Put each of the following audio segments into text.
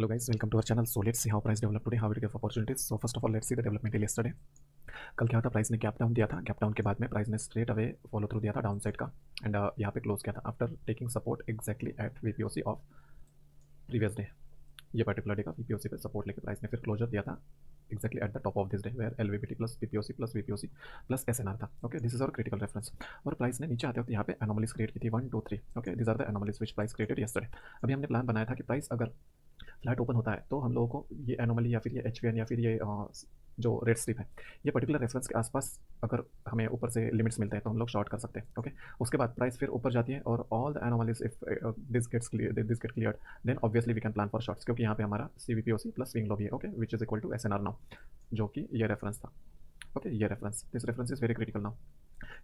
guys, welcome to our channel. So let's see how price developed today, how it gave opportunities. So first of all, let's see the development till yesterday. कल क्या था, price ने gap down दिया था. Gap down के बाद में price ने स्ट्रेट अवे फॉलो थ्रू दिया था डाउन साइड का एंड यहाँ पे क्लोज किया था after taking support exactly at VPOC of previous day. ये पर्टिकुलर डे का वीपीओसी पे सपोर्ट लेके प्राइस ने फिर क्लोजर दिया था exactly at the top of this day where LVBT plus PPOC plus VPOC plus SNR था. Okay, this is our critical reference. और प्राइस ने नीचे आते वक्त यहाँ पे एनोमलीज क्रिएट की थी 1 2 3. Okay, these are the anomalies which price created yesterday. अभी हमने प्लान बनाया था कि प्राइस अगर फ्लैट ओपन होता है तो हम लोगों को ये एनोमली या फिर ये एचवीएन या फिर ये जो रेड स्ट्रिप है ये पर्टिकुलर रेफरेंस के आसपास अगर हमें ऊपर से लिमिट्स मिलते हैं तो हम लोग शॉर्ट कर सकते हैं. ओके, उसके बाद प्राइस फिर ऊपर जाती है और all the anomalies if this get clear then obviously we can plan for shorts, क्योंकि यहाँ पे हमारा सीवीपीओसी प्लस स्विंग लो भी है. Okay, which is equal to SNR now, जो कि ये रेफरेंस था. ओके, ये reference, this reference is very critical now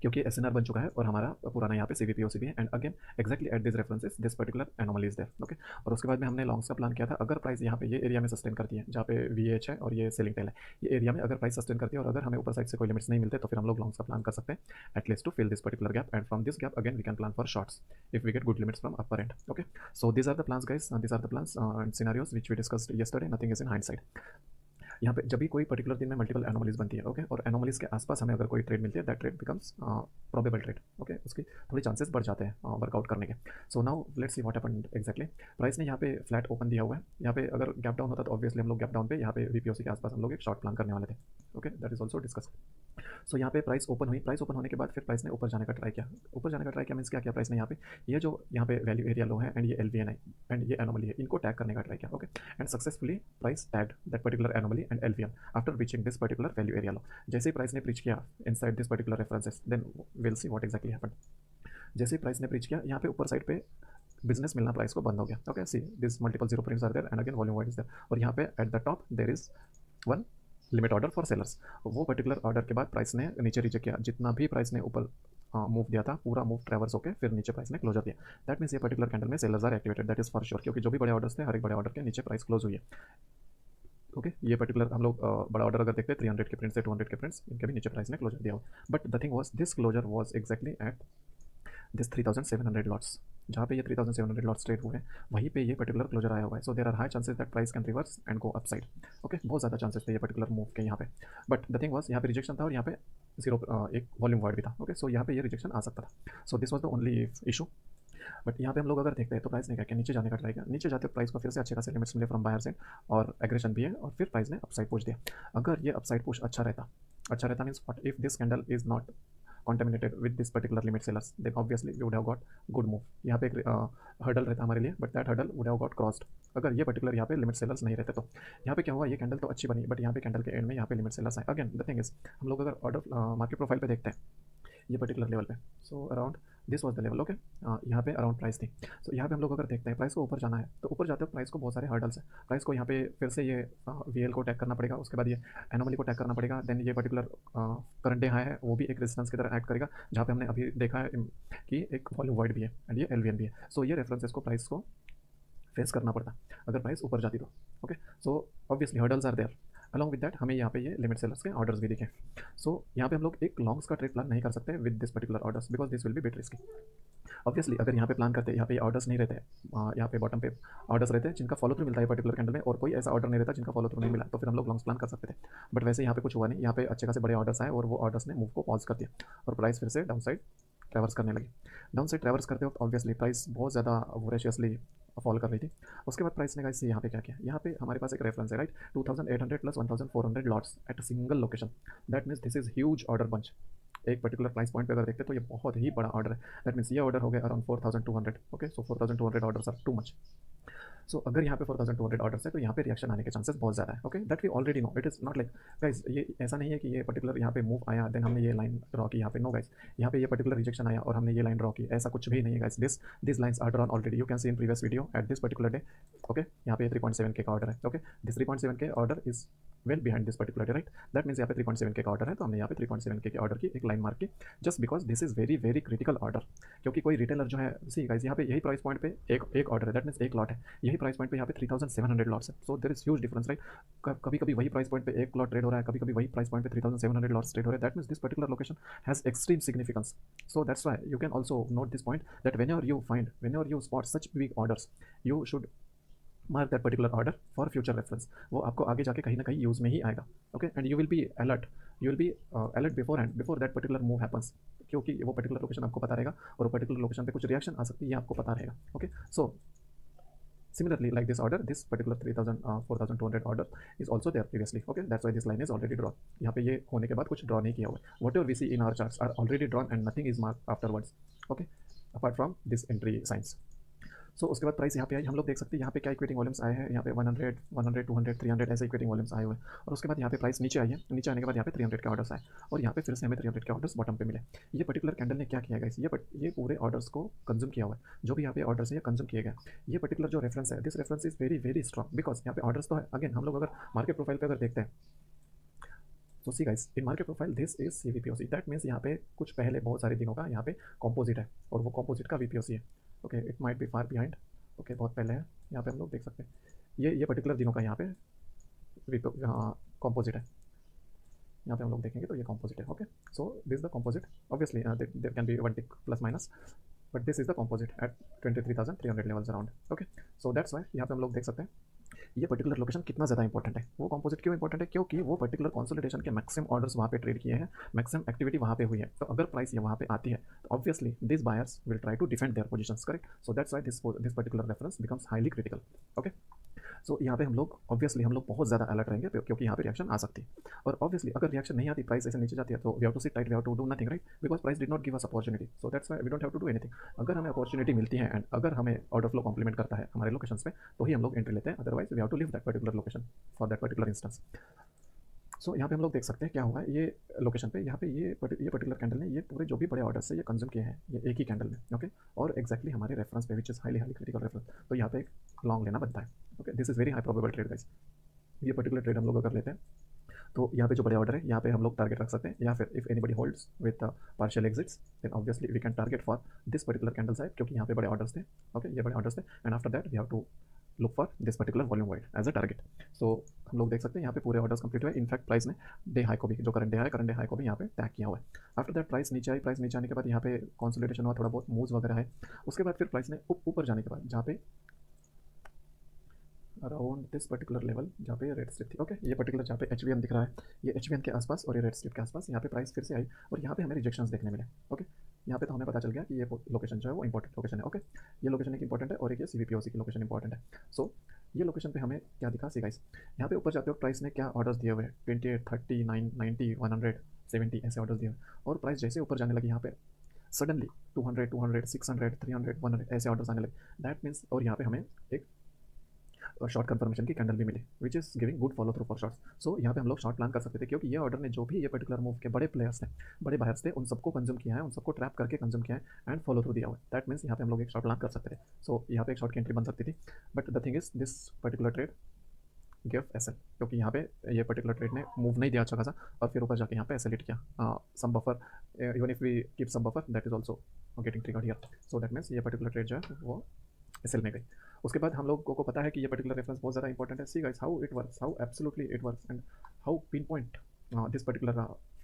क्योंकि एसएनआर बन चुका है और हमारा पुराना यहाँ पे सीवीपीओसी भी है and again exactly at this references this particular anomaly is there. Okay, और उसके बाद में हमने लॉन्ग्स का प्लान किया था. अगर प्राइस यहाँ पे ये एरिया में सस्टेन करती है जहाँ पे वीएच है और ये सेलिंग टेल है, ये एरिया में अगर प्राइस सस्टेन करती है और अगर हमें ऊपर साइड से कोई लिमिट्स नहीं मिलते तो फिर हम लोग लॉन्ग्स का प्लान कर सकते हैं at least to fill this particular gap and from this gap again we can plan for shorts if we get good limits from upper end. Okay, so this are the plans guys, this are the plans and scenarios which we discussed yesterday. Nothing is in hindsight. यहाँ पे जब भी कोई particular दिन में multiple anomalies बनती है. Okay, और एनोमलीज के आसपास हमें अगर कोई ट्रेड मिलती है that trade becomes probable trade. Okay, उसकी थोड़ी चांसेस बढ़ जाते हैं वर्कआउट करने के. So now let's see what happened exactly. Price ने यहाँ पे फ्लैट ओपन दिया हुआ है. यहाँ पे अगर गैप डाउन होता तो ऑब्वियसली हम लोग गैप डाउन पे यहाँ पे वीपीओसी के आसपास हम लोग एक शॉर्ट प्लान करने वाले थे. Okay, that is also discuss. So यहाँ पे प्राइस ओपन हुई. प्राइस ओपन होने के बाद फिर प्राइस ने ऊपर जाने का ट्राई किया. ऊपर जाने का ट्राई किया मीन्स क्या किया, प्राइस ने यहाँ पे ये जो यहाँ पे वैल्यू एरिया लो है एंड ये एलवीएन है एंड ये एनोमली है, इनको टैग करने का ट्राई किया. Okay, and successfully price tagged that particular anomaly and LVN after reaching this particular value area low. जैसे ही प्राइस ने प्रीच किया inside this particular references then will see what exactly happened. जैसे ही price ने breach किया यहाँ पे ऊपर साइड पे बिजनेस मिलना प्राइस को बंद हो गया. Okay, see this multiple zero prints are there and again volume wide is there और यहाँ पे at the top there is one limit order for sellers. वो पर्टिकुलर ऑर्डर के बाद प्राइस ने नीचे रिजेक्ट किया. जितना भी प्राइस ने ऊपर मूव दिया था पूरा मूव ट्रेवर्स होकर फिर नीचे प्राइस ने क्लोजर दिया. दैट मीन्स ये पर्टिकुलर कैंडल में sellers are activated, that is for sure, क्योंकि जो भी बड़े ऑर्डर्स थे हर एक बड़े ऑर्डर के नीचे प्राइस क्लोज हुई है. ओके, ये पर्टिकुलर हम लोग बड़ा ऑर्डर अगर देखते हैं 300 के प्रिंट्स से 200 के प्रिंट्स, इनके भी नीचे प्राइस ने क्लोजर दिया हुआ. But the thing was this closure was exactly at this 3700 lots. जहाँ पे ये 3700 लॉट्स ट्रेड हुए हैं वहीं पे ये पर्टिकुलर क्लोजर आया हुआ है. So there are high chances that price can reverse and go upside. Okay, बहुत ज़्यादा चांसेस थे ये पर्टिकुलर मूव के यहाँ पे. बट द थिंग वाज यहाँ पे रिजेक्शन था और यहाँ पे जीरो एक वॉल्यूम वाइड भी था. ओके, सो यहाँ पे ये रिजेक्शन आ सकता था. So this was the only issue. But यहाँ पे हम लोग अगर देखते हैं तो प्राइस ने क्या किया, नीचे जाने का ट्राई किया. नीचे जाते प्राइस को फिर से अच्छे खासे लिमिट्स मिले फ्रॉम बायर साइड और एग्रेशन भी है और फिर प्राइस ने अपसाइड पुश दिया. अगर ये अपसाइड पुश अच्छा रहता means what if this candle is not contaminated with this particular limit sellers then obviously we would have got good move. यहाँ पे एक हर्डल रहता हमारे लिए but that hurdle would have got crossed अगर ये पर्टिकुलर यहाँ पे लिमिट सेलर्स नहीं रहते तो. यहाँ पे क्या हुआ, ये कैंडल तो अच्छी बनी बट यहाँ पे कैंडल के एंड में यहाँ पे लिमिट सेलर्स आए. अगेन द थिंग इज हम लोग अगर ऑर्डर मार्केट प्रोफाइल पे देखते हैं ये पर्टिकुलर लेवल पे, so around this was the level. Okay, यहाँ पे अराउंड प्राइस थी. सो यहाँ पे हम लोग अगर देखते हैं प्राइस को ऊपर जाना है तो ऊपर जाते हो प्राइस को बहुत सारे हर्डल्स है. प्राइस को यहाँ पे फिर से ये वीएल को टैग करना पड़ेगा, उसके बाद ये एनोमली को टैग करना पड़ेगा, देन ये पर्टिकुलर करंट डे हाई है वो भी एक रेजिस्टेंस की तरह एक्ट करेगा जहाँ पे हमने अभी देखा है कि एक वॉल्यूम वाइड भी है एंड ये एलवीएन भी है. सो ये रेफरेंसेस को प्राइस को फेस करना पड़ता अगर प्राइस ऊपर जाती तो. Okay, so obviously hurdles are there. Along with that हमें यहाँ पे ये लिमिट सेलर्स के ऑर्डर्स भी दिखे. सो यहाँ पे हम लोग एक लॉन्ग्स का ट्रेड प्लान नहीं कर सकते with this particular orders because this will be bit risky. Obviously अगर यहाँ पे प्लान करते यहाँ पे ऑर्डर्स नहीं रहते, यहाँ पे बॉटम पे ऑर्डर्स रहते हैं जिनका फॉलो थ्रू मिलता है पर्टिकुलर कैंडल में और कोई ऐसा ऑर्डर नहीं रहता जिनका फॉलो थ्रू नहीं मिला तो फिर हम लोग लॉन्ग्स प्लान कर सकते थे. बट वैसे यहाँ पे कुछ हुआ नहीं. यहाँ पे अच्छे खासे बड़े ऑर्डर्स आए और वो ऑर्डर्स ने मूव को पॉज कर दिया और प्राइस फिर से डाउन साइड ट्रैवर्स करने लगी. डाउन साइड ट्रैवर्स करते वक्त ऑब्वियसली प्राइस बहुत ज़्यादा वोरेशियसली फॉल कर रही थी. उसके बाद प्राइस ने गाइस यहाँ पे क्या किया, यहाँ पे हमारे पास एक रेफरेंस है right 2800 plus 1400 lots at single location. That means this is huge order bunch. एक पर्टिकुलर प्राइस पॉइंट पे अगर देखते तो ये बहुत ही बड़ा ऑर्डर है. दैट मीन्स ये ऑर्डर हो गया around 4200. Okay, so 4200 orders are too much. सो अगर यहाँ पे 4200 ऑर्डर्स है तो यहाँ पे रिएक्शन आने के चांसेस बहुत ज़्यादा है. Okay, that we already know. It is not like guys ये ऐसा नहीं है कि ये पर्टिकुलर यहाँ पे मूव आया देन हमने ये लाइन ड्रॉ की यहाँ पे. नो गाइस, यहाँ पे ये पर्टिकुलर रिजेक्शन आया और हमने ये लाइन ड्रॉ की, ऐसा कुछ भी नहीं है guys. This lines are drawn already. You can see in previous video at this particular day. Okay, यहाँ पे 3.7K का ऑर्डर है. Okay, this 3.7K order is well behind this particular day right. That means यहाँ पे 3.7K का order है तो हमने यहाँ पे 3.7K के ऑर्डर की एक लाइन मार्क की just because this is very very critical order. क्योंकि कोई रिटेलर जो है सी गाइस यहाँ पे यही प्राइस पॉइंट पे एक ऑर्डर है दैट मीन्स एक लॉट है. यही प्राइस पॉइंट पे यहाँ पे 3700 लॉट्स है. So there is huge difference right. कभी कभी वही प्राइस पॉइंट पे एक लॉट ट्रेड हो रहा है, कभी कभी वही प्राइस पॉइंट पे 3700 लॉट्स ट्रेड हो रहे हैं. That means this particular location has extreme significance. So that's why you can also note this point that whenever you spot such big orders you should mark that particular order for future reference, वो आपको आगे जाके कहीं ना कहीं use में ही आएगा। Okay, and you will be alert, you will be alert before hand, before that particular move happens, क्योंकि वो पर्टिकुलर लोकेशन आपको पता रहेगा और वो पर्टिकुलर लोकेशन पे कुछ रिएक्शन आ सकती है, ये आपको पता रहेगा। Okay, so similarly like this order, this particular 3000 4200 order is also there previously. Okay, that's why this line is already drawn. यहाँ पे ये होने के बाद कुछ ड्रॉ नहीं किया हुआ है, whatever we see in our charts are already drawn and nothing is marked afterwards. Okay, apart from this entry signs. सो उसके बाद प्राइस यहाँ पे आई, हम लोग देख सकते हैं यहाँ पे क्या इक्विटिंग वॉल्यूम्स आए हैं, यहाँ पे 100 100 200 300 ऐसे इक्विटिंग वॉल्यूम्स आए हुए हैं। और उसके बाद यहाँ पे प्राइस नीचे आई है, नीचे आने के बाद यहाँ पे 300 के ऑर्डर्स आए और यहाँ पे फिर से हमें 300 के ऑर्डर्स बॉटम पे मिले। ये पर्टिकुलर कैंडल ने क्या किया गाइस, ये पूरे ऑर्डर्स को कंज्यूम किया हुआ है, जो भी यहाँ पे ऑर्डर्स है ये कंज्यूम किए गए। ये पर्टिकुलर जो रेफरेंस है, this reference is very very strong because यहाँ पे ऑर्डर्स तो है। अगेन हम लोग अगर मार्केट प्रोफाइल पे अगर देखते हैं तो see guys, in market profile this is see VPOC, that means यहाँ पे कुछ पहले बहुत सारे दिनों का यहाँ पे कॉम्पोजिट है और वो कॉम्पोजिट का वीपीओसी है। Okay, it might be far behind. Okay, बहुत पहले है, यहाँ पे हम लोग देख सकते हैं ये पर्टिकुलर दिनों का यहाँ पे कॉम्पोजिट है। यहाँ पे हम लोग देखेंगे तो ये कॉम्पोजिट है। Okay, so this the composite, obviously there can be one tick plus minus, but this is the composite at 23,300 levels around. Okay, so that's why यहाँ पे हम लोग देख सकते हैं ये पर्टिकुलर लोकेशन कितना ज़्यादा इंपॉर्टेंट है। वो कॉम्पोजिट क्यों इंपॉर्टेंट है, क्योंकि वो पर्टिकुलर कंसोलिडेशन के मैक्सिमम ऑर्डर्स वहाँ पे ट्रेड किए हैं, मैक्सिमम एक्टिविटी वहाँ पे हुई है। तो अगर प्राइस ये वहाँ पे आती है तो obviously this buyers will try to defend their positions, correct. So that's why this particular reference becomes highly critical. Okay, so यहाँ पे हम लोग ऑब्वियसली हम लोग बहुत ज़्यादा अलर्ट रहेंगे क्योंकि यहाँ पे रिएक्शन आ सकती है। और ऑब्वियसली अगर रिएक्शन नहीं आती, प्राइस ऐसे नीचे जाती है, तो we have to sit tight, we have to do nothing, right, because price did not give us opportunity, so that's why we don't have to do anything. अगर हमें अपॉर्चुनिटी मिलती है एंड अगर हमें ऑर्डर फ्लो कॉम्प्लीमेंट करता है हमारे location पे, तो ही हम लोग एंट्री लेते हैं, otherwise we have to leave that particular location for that particular instance. So यहाँ पे हम लोग देख सकते हैं क्या हुआ है ये लोकेशन पे, यहाँ पे ये पर्टिकुलर कैंडल ने ये पूरे जो भी बड़े ऑर्डर्स है ये कंज्यूम किए हैं ये एक ही कैंडल में। ओके, और एक्जैक्टली हमारे रेफरेंस पे which is highly highly critical reference, तो यहाँ पे एक लॉन्ग लेना बनता है। Okay, this is very high probable trade guys. ये पर्टिकुलर ट्रेड हम लोग अगर लेते हैं तो यहाँ पे जो बड़े ऑर्डर है यहाँ पे हम लोग टारगेट रख सकते हैं, या फिर if anybody holds with partial exits then obviously we can target for this particular candle side, क्योंकि यहाँ पे बड़े ऑर्डर्स थे। ओके, ये बड़े ऑर्डर्स थे and after that we have to look for this particular volume wide as a target. So हम लोग देख सकते हैं यहाँ पे पूरे ऑर्डर्स कंप्लीट हुए। इनफैक्ट प्राइस ने डे हाई को भी, जो करंट डे है, करंट डे हाई को भी यहाँ पे टैग किया हुआ है। आफ्टर दैट प्राइस नीचे आई, प्राइस नीचे आने के बाद यहाँ पे कंसोलिडेशन हुआ, थोड़ा बहुत मूव्स वगैरह है। उसके बाद फिर प्राइस ने ऊपर जाने के बाद जहाँ पे अराउंड दिस पर्टिकुलर लेवल जहाँ पे रेड स्ट्रिप थी। ओके, ये पर्टिकुलर जहाँ पे एच दिख रहा है, ये एच के आसपास और ये रेड स्ट्रिप के आसपास यहाँ पे प्राइस फिर से आई और यहाँ पे हमें रिजेक्शंस देखने मिले। ओके, यहाँ पे तो हमें पता चल गया कि ये लोकेशन जो है वो इंपॉर्टेंट लोकेशन है। ओके, ये लोकेशन एक इंपॉर्टेंट है और एक ये सीवीपीओसी की लोकेशन इंपॉर्टेंट है। सो ये लोकेशन पे हमें क्या दिखा सी गाइस, यहाँ पे ऊपर जाते वक्त प्राइस ने क्या ऑर्डर्स दिए हुए हैं, 28 30 9 90 100 70 ऐसे ऑर्डर्स दिए हुए, और प्राइस जैसे ऊपर जाने लगी यहाँ पे सडनली 200 200 600 300 100 ऐसे ऑर्डर्स आने लगे। दैट मीन्स, और यहाँ पे हमें एक शॉर्ट कंफर्मेशन की कैंडल भी मिली which is giving good follow through for shorts. So यहाँ पे हम लोग शॉर्ट प्लान कर सकते थे, क्योंकि ये ऑर्डर ने जो भी ये पर्टिकुलर मूव के बड़े प्लेयर्स थे, बड़े बायर्स थे, उन सबको कंज्यूम किया है, उन सबको ट्रैप करके कंज्यूम किया है एंड फॉलो थ्रू दिया हुआ है। दैट मीन्स यहाँ पे हम लोग एक शॉर्ट प्लान कर सकते थे। सो यहाँ पे एक शॉर्ट की एंट्री बन सकती थी, but the thing is this particular trade give S L, क्योंकि यहाँ पे ये पर्टिकुलर ट्रेड ने मूव नहीं दिया अच्छा खासा और फिर ऊपर जाके यहाँ पे एस एल हिट किया some buffer, even if we keep some buffer that is also getting triggered here. So that means ये पर्टिकुलर ट्रेड जो है वो एस एल में गई। उसके बाद हम लोगों को पता है कि ये पर्टिकुलर रेफरेंस बहुत ज़्यादा इंपॉर्टेंट है। See guys how it works, how absolutely it works and how pin point this particular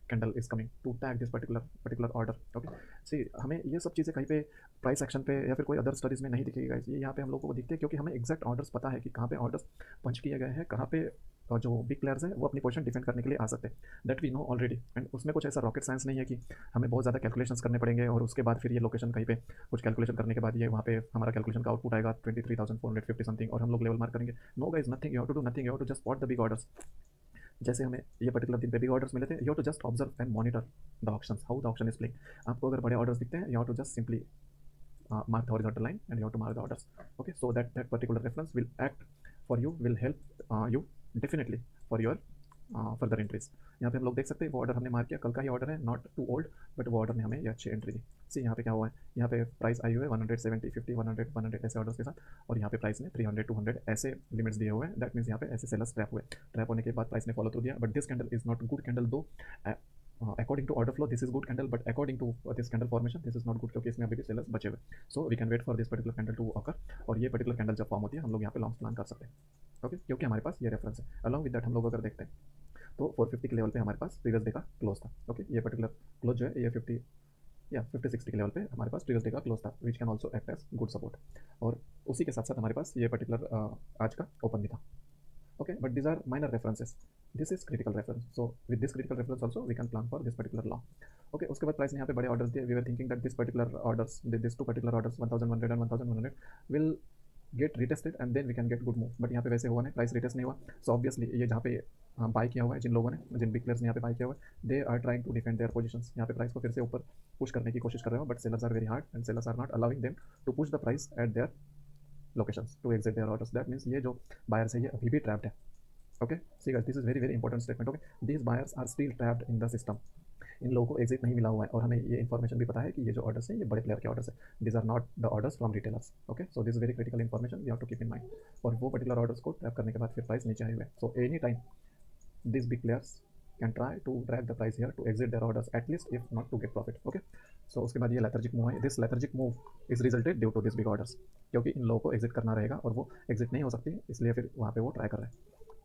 candle is coming to tag this particular order. Okay, see हमें ये सब चीज़ें कहीं पे प्राइस एक्शन पे या फिर कोई अदर स्टडीज़ में नहीं दिखेगी गाइस, ये यहाँ पे हम लोगों को दिखते हैं क्योंकि हमें एग्जैक्ट ऑर्डर्स पता है कि कहाँ पे ऑर्डर्स पंच किए गए हैं, कहाँ पे जो बिग प्लेयर्स हैं वो अपनी पोजीशन डिफेंड करने के लिए आ सकते हैं। That we know already, and उसमें कुछ ऐसा रॉकेट साइंस नहीं है कि हमें बहुत ज़्यादा कैलकुलेशंस करने पड़ेंगे और उसके बाद फिर ये लोकेशन कहीं पे कुछ कैलकुलेशन करने के बाद ये वहाँ पे हमारा कैलकुलेशन का आउटपुट आएगा 23,450 समथिंग और हम लोग लेवल मार्क करेंगे। No guys, nothing, you have to do nothing, you have to just spot the big orders. जैसे हमें ये पर्टिकुलर दिन पे बिग ऑर्डर्स मिले थे, you have to just observe and monitor the options, how the option is playing. आपको अगर बड़े ऑर्डर्स दिखते हैं, you have to just simply mark the horizontal line and you have to mark the orders. Okay, so that particular reference will act for you, will help you definitely for your further entries. यहाँ पे हम लोग देख सकते हैं वो order हमने mark किया, कल का ही ऑर्डर है, नॉट टू ओल्ड, बट वो ऑर्डर ने हमें ये अच्छी एंट्री दी। सी यहाँ पे क्या हुआ है, यहाँ पे प्राइस आई हुई है 170 50 100 ऐसे ऑर्डर्स के साथ, और यहाँ पे प्राइस ने 300 200 ऐसे लिमिट्स दिए हुए हैं। दैट मीन्स यहाँ पे ऐसे सेलर्स ट्रैप हुए, ट्रैप होने के बाद प्राइस ने फॉलो थ्रू दिया, but this candle is not good candle though. According to order flow this is good candle, but according to this candle formation this is not good, क्योंकि इसमें अभी भी सेलर्स बचे हुए। So we can wait for this particular candle to occur, और ये particular candle जब form होती है हम लोग यहाँ पे लॉन्ग प्लान कर सकते हैं। ओके, क्योंकि हमारे पास ये रेफरेंस है। अलॉन्ग विद दैट हम लोग अगर देखते हैं तो 450 के लेवल पे हमारे पास प्रीवियस डे का क्लोज था। ओके, ये पर्टिकुलर क्लोज जो है ये 50 या 50-60 के लेवल पे हमारे पास प्रीवियस डे का क्लोज था, which can also act as good support. और उसी के साथ साथ हमारे पास ये पर्टिकुलर आज का ओपन भी था। Okay, but these are minor references, this is critical reference, so with this critical reference also we can plan for this particular low. Okay, उसके बाद प्राइस ने यहाँ पे बड़े ऑर्डर्स दिए, we were thinking that this particular orders, this two particular orders 1100 and 1100 will get retested and then we can get good move, but यहाँ पे वैसे हुआ नहीं, प्राइस रिटेस्ट नहीं हुआ। सो ऑब्वियसली ये जहाँ पे बाई किया हुआ है, जिन लोगों ने, जिन बिग प्लेयर्स ने यहाँ पे बाई किया हुआ है, they are trying to defend their positions, यहाँ पे प्राइस को फिर से ऊपर पुश करने की कोशिश कर रहे हो, but sellers are very hard and sellers are not allowing them to push the price at their locations to exit their orders. That means ये जो बायर्स है ये अभी भी ट्रैप्ड है। Okay, see guys, this is very very important statement. Okay, these buyers are still trapped in the system, इन लोगों को एग्जिट नहीं मिला हुआ है, और हमें ये इन्फॉर्मेशन भी पता है कि ये जो ऑर्डर्स हैं ये बड़े प्लेयर के ऑर्डर्स है, this are not the orders from retailers. Okay, so this very critical information we have to keep in mind. और वो पर्टिकुलर ऑर्डर्स को ट्रैप करने के बाद फिर प्राइस नीचे आए हुए, so any time these big players can try to drag the price here to exit their orders at least, if not to get profit. Okay, so उसके बाद ये lethargic move है, this lethargic move is resulted due to these big orders, क्योंकि इन लोगों को exit करना रहेगा और वो एग्जिट नहीं हो सकती, इसलिए फिर वहाँ पे वो ट्राई कर रहे हैं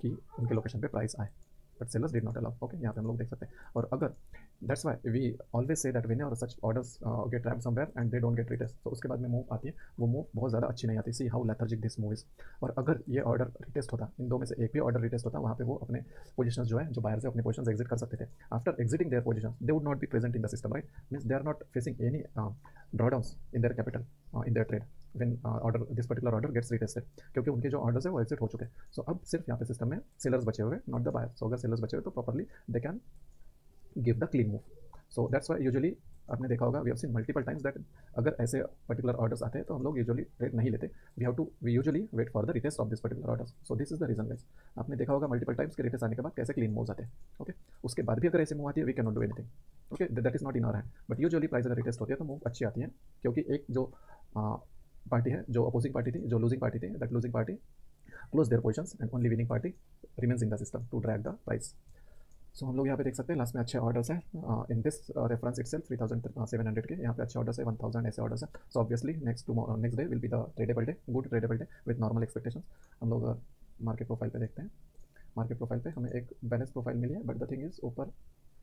कि उनके लोकेशन पे प्राइस आए, but sellers did not allow. Okay, यहाँ पे हम लोग देख सकते हैं। और अगर that's why we always say that whenever such orders get trapped somewhere and they don't get retest, तो उसके बाद में मूव आती है, वो मूव बहुत ज़्यादा अच्छी नहीं आती। See how lethargic this move is. और अगर ये ऑर्डर रिटेस्ट होता, इन दो में से एक भी ऑर्डर रिटेस्ट होता, वहाँ पे वो अपने पोजीशन जो है, जो बाहर से अपने पोजीशन एग्जिट कर सकते थे। After exiting their position they would not be present in the system, right, means they are not facing any drawdowns in their capital in their trade when order this particular order gets retested, क्योंकि उनके जो orders है वो exit हो चुके हैं। सो अब सिर्फ यहाँ पे सिस्टम में सेलर्स बचे हुए, नॉट द बायर। सो अगर सेलर्स बचे हुए तो properly they can give the clean move. So that's why usually आपने देखा होगा, we have seen multiple times that अगर ऐसे पर्टिकुलर ऑर्डर्स आते हैं तो हम लोग यूजुअली ट्रेड नहीं लेते, we usually wait for the retest of this particular orders. So this is the reason guys, आपने देखा होगा मल्टीपल टाइम्स के रिटेस्ट आने के बाद कैसे क्लीन मूव्स आते हैं। ओके, उसके बाद भी अगर ऐसे मूव आती है we can not do anything. Okay, that is not in our hand, but usually price अगर रिटेस्ट होती है तो मूव अच्छी आती है, क्योंकि एक जो पार्टी है, जो अपोजिंग पार्टी थी, जो लूजिंग पार्टी थी, that losing party close their positions and only winning party remains in the system to drag the price. So हम लोग यहाँ पे देख सकते हैं लास्ट में अच्छे ऑर्डर्स हैं इन दिस रेफरेंस इटसेल्फ 3700 के यहाँ पे अच्छे ऑर्डर्स है, 1000 ऐसे ऑर्डर्स हैं। So obviously next day will be the tradable day, good tradable day with normal expectations. हम लोग मार्केट प्रोफाइल पे देखते हैं। मार्केट प्रोफाइल पे हमें एक बैलेंस प्रोफाइल मिली है, बट द थिंग इज ऊपर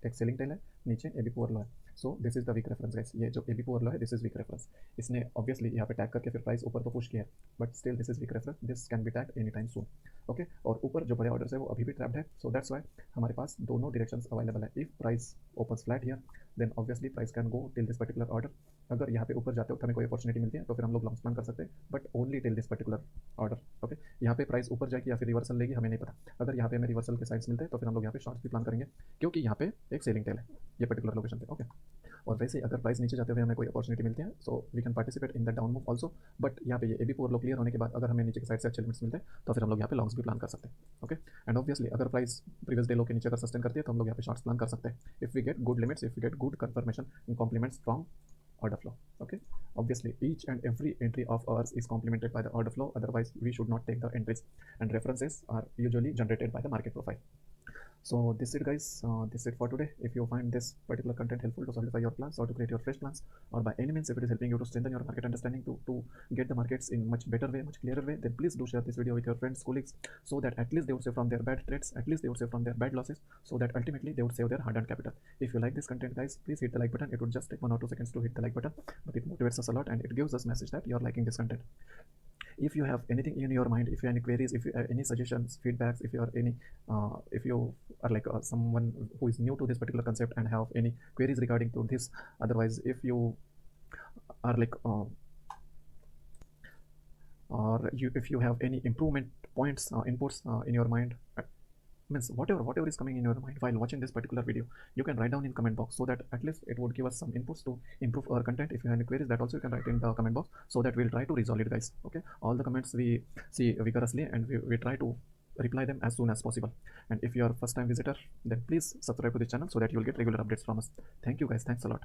एक सेलिंग टेल है, नीचे ए बी पुअर लो है। So this is the weak reference guys, ये जो ए बी पुअर लो है दिस इज वीक रेफरेंस। इसने ऑब्वियसली यहाँ पे टैग करके फिर प्राइस ऊपर तो पुश किया है, but still this is weak reference, this can be tag any time soon. Okay, और ऊपर जो बड़े ऑर्डर्स है वो अभी भी ट्रैप्ड है। सो दैट्स वाई हमारे पास दोनों डायरेक्शंस अवेलेबल है। If price opens flat here then obviously price can go till this particular order. अगर यहाँ पे ऊपर जाते वक्त हमें कोई अपॉर्चुनिटी मिलती है तो फिर हम लोग लॉन्ग प्लान कर सकते हैं, but only till this particular order. Okay, यहाँ पे प्राइस ऊपर जाएगी या फिर रिवर्सल लेगी हमें नहीं पता। अगर यहाँ पे हमें रिवर्सल के साइड्स मिलते हैं तो फिर हम लोग यहाँ पे शॉर्ट्स भी प्लान करेंगे, क्योंकि यहाँ पे एक सेलिंग टेल है ये पर्टिकुलर लोकेशन पे। ओके, और वैसे अगर प्राइस नीचे जाते हुए हमें कोई अपॉर्चुनिटी मिलती है so we can participate in the down move also, but यहाँ पे ये A B poor low clear होने के बाद अगर हमें नीचे की साइड से अच्छे लिमिट्स मिलते हैं तो फिर हम लोग यहाँ पे लॉन्ग्स भी प्लान कर सकते हैं। ओके, एंड ऑब्वियसली अगर प्राइस प्रीवियस डे लो के नीचे अगर सस्टेन करती है तो हम लोग यहाँ पे शॉर्ट्स प्लान कर सकते हैं, if we get good limits, if we get good confirmation in compliments from order flow. Okay, obviously each and every entry of ours is complemented by the order flow, otherwise we should not take the entries, and references are usually generated by the market profile. So this is it guys, this is it for today. If you find this particular content helpful to solidify your plans or to create your fresh plans, or by any means if it is helping you to strengthen your market understanding to get the markets in much better way, much clearer way, then please do share this video with your friends, colleagues, so that at least they would save from their bad trades, at least they would save from their bad losses, so that ultimately they would save their hard-earned capital. If you like this content guys, please hit the like button. It would just take 1 or 2 seconds to hit the like button, but it motivates us a lot and it gives us message that you are liking this content. If you have anything in your mind, if you have any queries, if you have any suggestions, feedbacks, if you are any if you are like someone who is new to this particular concept and have any queries regarding to this, otherwise if you are like or if you have any improvement points, inputs in your mind, means whatever is coming in your mind while watching this particular video, you can write down in comment box, so that at least it would give us some inputs to improve our content. If you have any queries, that also you can write in the comment box, so that we'll try to resolve it guys. Okay, all the comments we see vigorously and we try to reply them as soon as possible. And if you are a first time visitor, then please subscribe to the channel so that you will get regular updates from us. Thank you guys, thanks a lot.